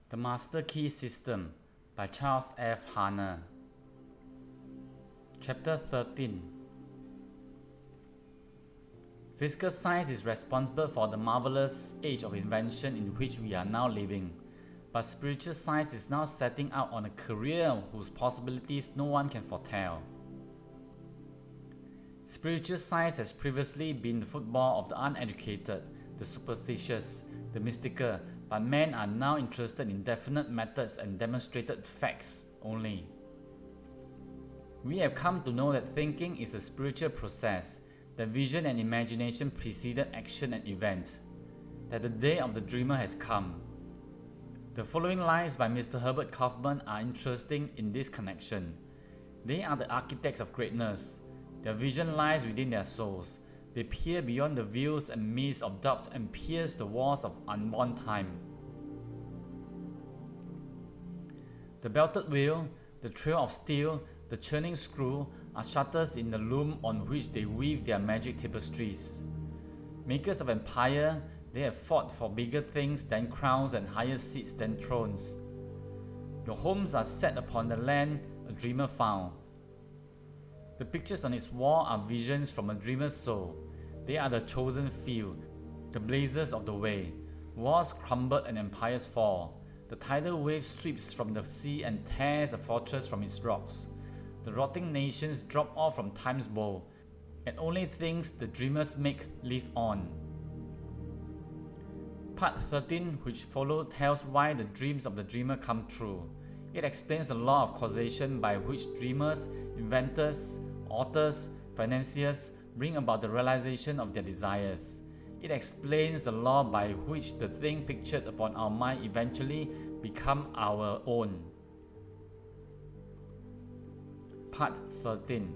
The Master Key System by Charles F. Haanel. Chapter 13. Physical science is responsible for the marvelous age of invention in which we are now living, but spiritual science is now setting out on a career whose possibilities no one can foretell. Spiritual science has previously been the football of the uneducated, the superstitious, the mystical, but men are now interested in definite methods and demonstrated facts only. We have come to know that thinking is a spiritual process, that vision and imagination preceded action and event, that the day of the dreamer has come. The following lines by Mr. Herbert Kaufman are interesting in this connection. They are the architects of greatness. Their vision lies within their souls. They peer beyond the veils and mists of doubt and pierce the walls of unborn time. The belted wheel, the trail of steel, the churning screw are shutters in the loom on which they weave their magic tapestries. Makers of empire, they have fought for bigger things than crowns and higher seats than thrones. Your homes are set upon the land a dreamer found. The pictures on its wall are visions from a dreamer's soul. They are the chosen few, the blazers of the way. Walls crumble and empires fall. The tidal wave sweeps from the sea and tears a fortress from its rocks. The rotting nations drop off from time's bow, and only things the dreamers make live on. Part 13, which follows, tells why the dreams of the dreamer come true. It explains the law of causation by which dreamers, inventors, authors, financiers bring about the realization of their desires. It explains the law by which the thing pictured upon our mind eventually become our own. Part 13.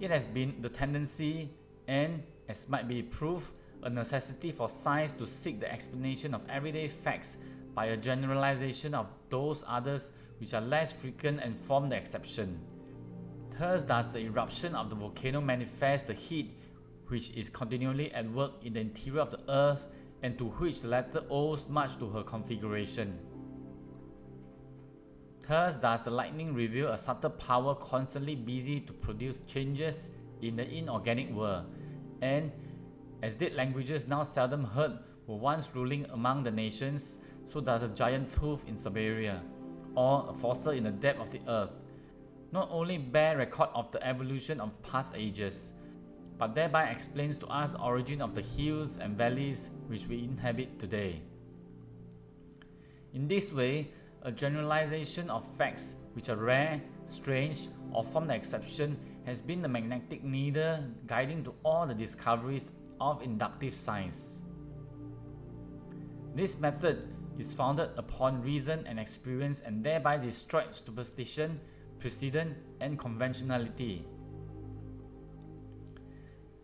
It has been the tendency and, as might be proved, a necessity for science to seek the explanation of everyday facts by a generalization of those others which are less frequent and form the exception. Thus does the eruption of the volcano manifest the heat which is continually at work in the interior of the earth and to which the latter owes much to her configuration. Thus does the lightning reveal a subtle power constantly busy to produce changes in the inorganic world, and as dead languages now seldom heard were once ruling among the nations, so does a giant tooth in Siberia, or a fossil in the depth of the earth, not only bear record of the evolution of past ages, but thereby explains to us the origin of the hills and valleys which we inhabit today. In this way, a generalization of facts which are rare, strange, or form the exception has been the magnetic needle guiding to all the discoveries of inductive science. This method is founded upon reason and experience and thereby destroyed superstition, precedent, and conventionality.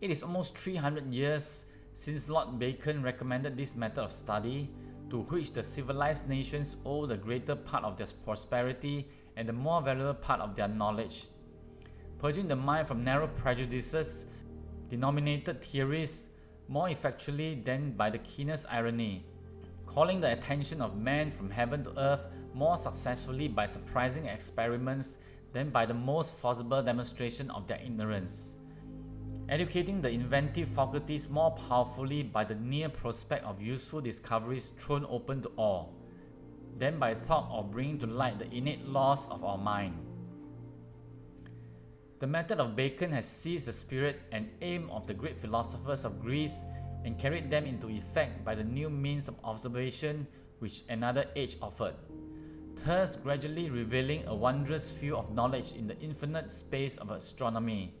It is almost 300 years since Lord Bacon recommended this method of study, to which the civilized nations owe the greater part of their prosperity and the more valuable part of their knowledge. Purging the mind from narrow prejudices, denominated theories, more effectually than by the keenest irony, calling the attention of man from heaven to earth more successfully by surprising experiments than by the most forcible demonstration of their ignorance, educating the inventive faculties more powerfully by the near prospect of useful discoveries thrown open to all, than by thought of bringing to light the innate laws of our mind. The method of Bacon has seized the spirit and aim of the great philosophers of Greece and carried them into effect by the new means of observation which another age offered, thus gradually revealing a wondrous field of knowledge in the infinite space of astronomy,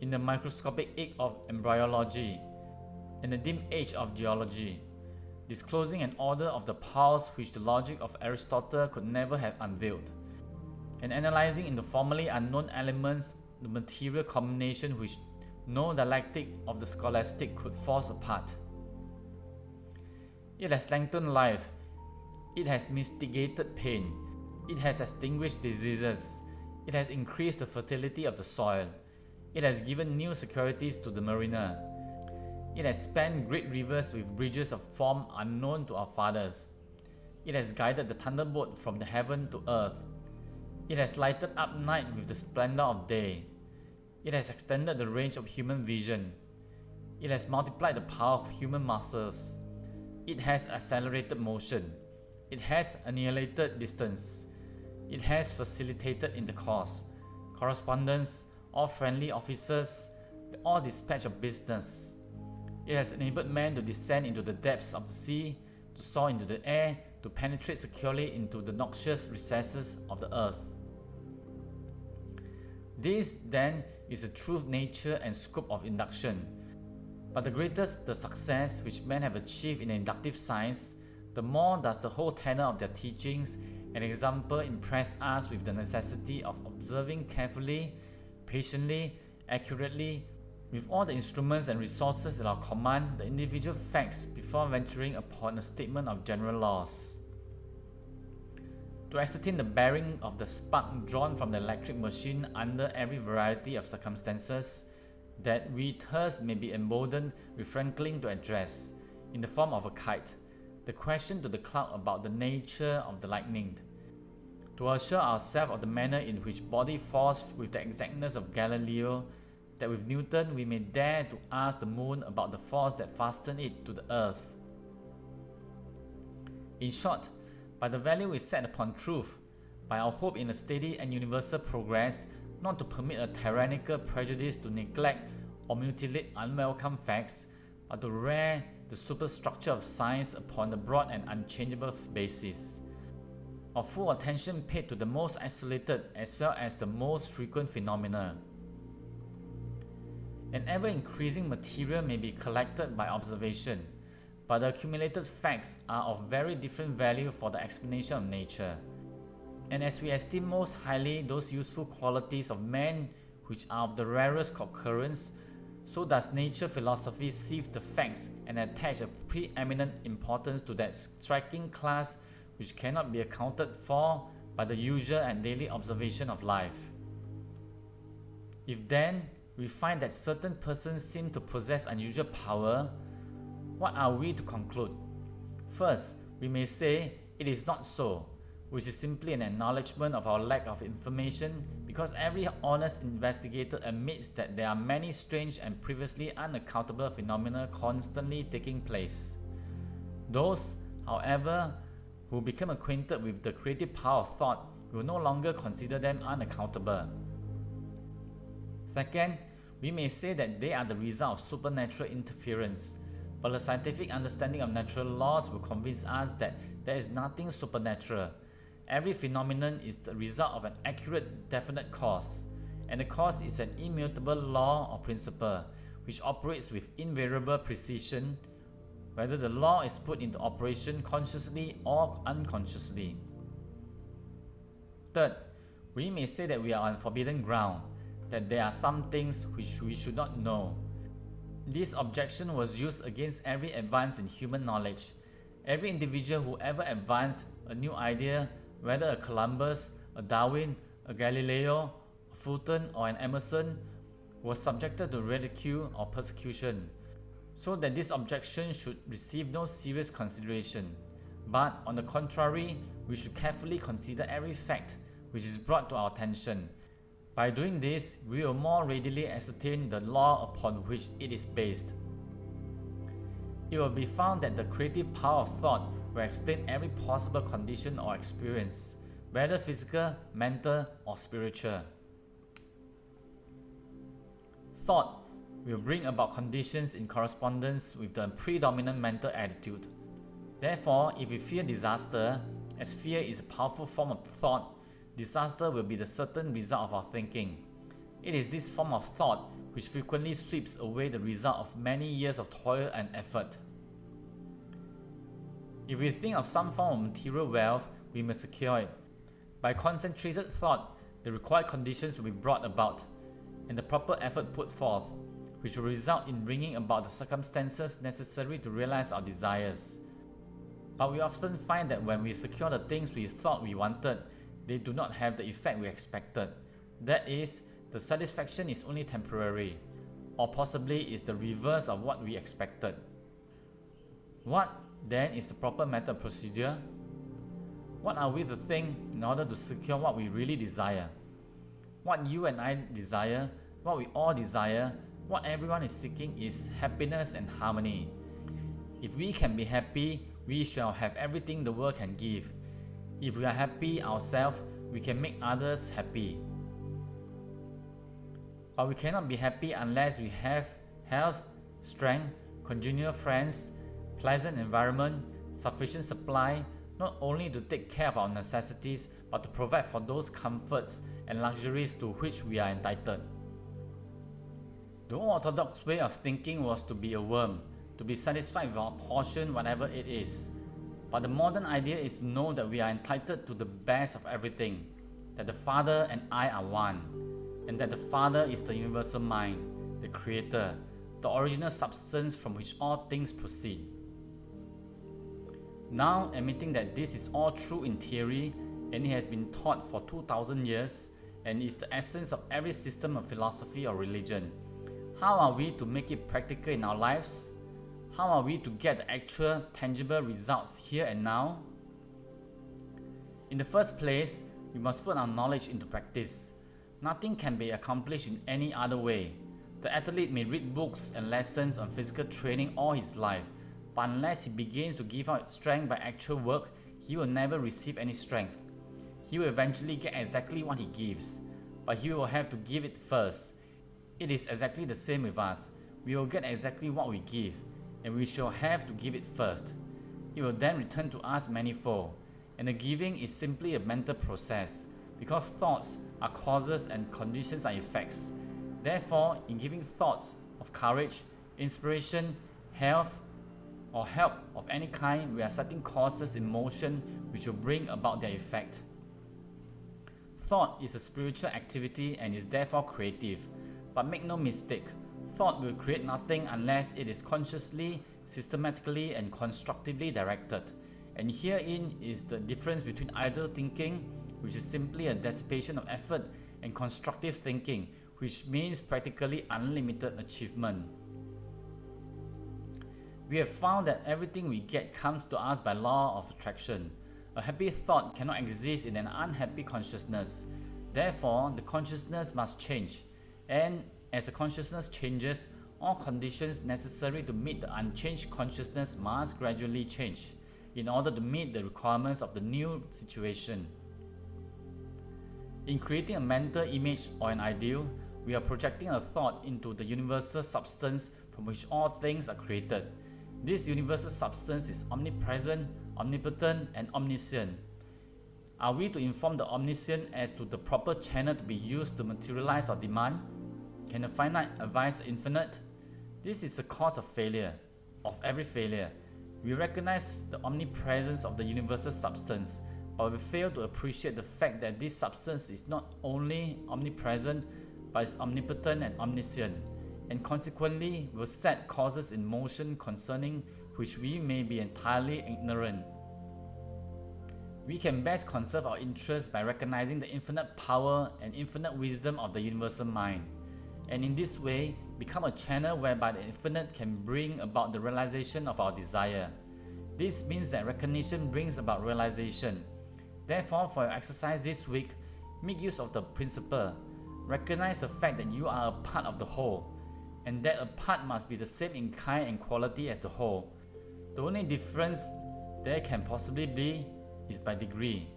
in the microscopic age of embryology, and the dim age of geology, disclosing an order of the powers which the logic of Aristotle could never have unveiled, and analyzing in the formerly unknown elements the material combination which no dialectic of the scholastic could force apart. It has lengthened life, it has mitigated pain, it has extinguished diseases, it has increased the fertility of the soil, it has given new securities to the mariner, It has spanned great rivers with bridges of form unknown to our fathers. It has guided the thunderbolt from the heaven to earth. It has lighted up night with the splendor of day. It has extended the range of human vision. It has multiplied the power of human muscles. It has accelerated motion. It has annihilated distance. It has facilitated intercourse, correspondence, or friendly officers, or dispatch of business. It has enabled man to descend into the depths of the sea, to soar into the air, to penetrate securely into the noxious recesses of the earth. This, then, is the true nature and scope of induction. But the greater the success which men have achieved in the inductive science, the more does the whole tenor of their teachings and example impress us with the necessity of observing carefully, patiently, accurately, with all the instruments and resources at our command, the individual facts before venturing upon a statement of general laws. To ascertain the bearing of the spark drawn from the electric machine under every variety of circumstances, that we thus may be emboldened with frankly to address, in the form of a kite, the question to the cloud about the nature of the lightning, to assure ourselves of the manner in which body falls with the exactness of Galileo, that with Newton we may dare to ask the moon about the force that fastened it to the earth. In short, by the value we set upon truth, by our hope in a steady and universal progress, not to permit a tyrannical prejudice to neglect or mutilate unwelcome facts, but to rear the superstructure of science upon the broad and unchangeable basis, of full attention paid to the most isolated as well as the most frequent phenomena. An ever-increasing material may be collected by observation, but the accumulated facts are of very different value for the explanation of nature. And as we esteem most highly those useful qualities of man which are of the rarest occurrence, so does nature philosophy sieve the facts and attach a preeminent importance to that striking class which cannot be accounted for by the usual and daily observation of life. If then we find that certain persons seem to possess unusual power, what are we to conclude? First, we may say it is not so, which is simply an acknowledgement of our lack of information, because every honest investigator admits that there are many strange and previously unaccountable phenomena constantly taking place. Those, however, who become acquainted with the creative power of thought will no longer consider them unaccountable. Second, we may say that they are the result of supernatural interference, but a scientific understanding of natural laws will convince us that there is nothing supernatural. Every phenomenon is the result of an accurate, definite cause, and the cause is an immutable law or principle which operates with invariable precision, whether the law is put into operation consciously or unconsciously. Third, we may say that we are on forbidden ground, that there are some things which we should not know. This objection was used against every advance in human knowledge. Every individual who ever advanced a new idea, whether a Columbus, a Darwin, a Galileo, a Fulton, or an Emerson, was subjected to ridicule or persecution, so that this objection should receive no serious consideration. But, on the contrary, we should carefully consider every fact which is brought to our attention. By doing this, we will more readily ascertain the law upon which it is based. It will be found that the creative power of thought will explain every possible condition or experience, whether physical, mental, or spiritual. Thought will bring about conditions in correspondence with the predominant mental attitude. Therefore, if we fear disaster, as fear is a powerful form of thought, disaster will be the certain result of our thinking. It is this form of thought which frequently sweeps away the result of many years of toil and effort. If we think of some form of material wealth, we must secure it. By concentrated thought, the required conditions will be brought about, and the proper effort put forth, which will result in bringing about the circumstances necessary to realize our desires. But we often find that when we secure the things we thought we wanted, they do not have the effect we expected. That is, the satisfaction is only temporary. or possibly is the reverse of what we expected. What then is the proper method of procedure? What are we to think in order to secure what we really desire? What you and I desire, what we all desire, what everyone is seeking is happiness and harmony. If we can be happy, we shall have everything the world can give. If we are happy ourselves, we can make others happy. But we cannot be happy unless we have health, strength, congenial friends, pleasant environment, sufficient supply, not only to take care of our necessities, but to provide for those comforts and luxuries to which we are entitled. The old orthodox way of thinking was to be a worm, to be satisfied with our portion, whatever it is. But the modern idea is to know that we are entitled to the best of everything, that the Father and I are one, and that the Father is the universal mind, the Creator, the original substance from which all things proceed. Now, admitting that this is all true in theory, and it has been taught for 2000 years, and is the essence of every system of philosophy or religion, how are we to make it practical in our lives? How are we to get the actual, tangible results here and now? In the first place, we must put our knowledge into practice. Nothing can be accomplished in any other way. The athlete may read books and lessons on physical training all his life, but unless he begins to give out strength by actual work, he will never receive any strength. He will eventually get exactly what he gives, but he will have to give it first. It is exactly the same with us. We will get exactly what we give, and we shall have to give it first. It will then return to us manifold, and the giving is simply a mental process, because thoughts are causes and conditions are effects. Therefore, in giving thoughts of courage, inspiration, health, or help of any kind, we are setting causes in motion which will bring about their effect. Thought is a spiritual activity and is therefore creative. But make no mistake, thought will create nothing unless it is consciously, systematically, and constructively directed. And herein is the difference between idle thinking, which is simply a dissipation of effort, and constructive thinking, which means practically unlimited achievement. We have found that everything we get comes to us by law of attraction. A happy thought cannot exist in an unhappy consciousness. Therefore, the consciousness must change. And as the consciousness changes, all conditions necessary to meet the unchanged consciousness must gradually change in order to meet the requirements of the new situation. In creating a mental image or an ideal, we are projecting a thought into the universal substance from which all things are created. This universal substance is omnipresent, omnipotent, and omniscient. Are we to inform the omniscient as to the proper channel to be used to materialize our demand? Can the finite advise the infinite? This is the cause of failure, of every failure. We recognize the omnipresence of the universal substance, but we fail to appreciate the fact that this substance is not only omnipresent, but is omnipotent and omniscient, and consequently will set causes in motion concerning which we may be entirely ignorant. We can best conserve our interests by recognizing the infinite power and infinite wisdom of the universal mind, and in this way become a channel whereby the infinite can bring about the realization of our desire. This means that recognition brings about realization. Therefore, for your exercise this week, make use of the principle. Recognize the fact that you are a part of the whole, and that a part must be the same in kind and quality as the whole. The only difference there can possibly be is by degree.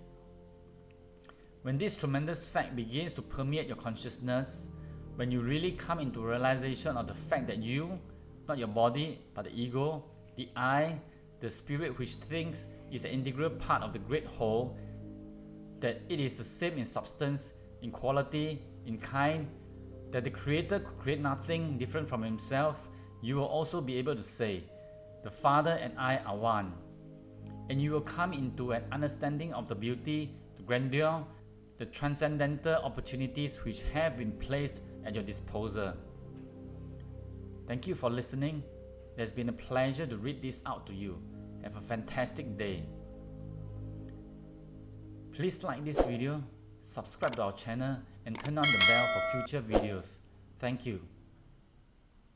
When this tremendous fact begins to permeate your consciousness, when you really come into realization of the fact that you, not your body, but the ego, the I, the spirit which thinks is an integral part of the great whole, that it is the same in substance, in quality, in kind, that the Creator could create nothing different from Himself, you will also be able to say, the Father and I are one. And you will come into an understanding of the beauty, the grandeur, the transcendental opportunities which have been placed at your disposal. Thank you for listening. It has been a pleasure to read this out to you. Have a fantastic day. Please like this video, subscribe to our channel, and turn on the bell for future videos. Thank you.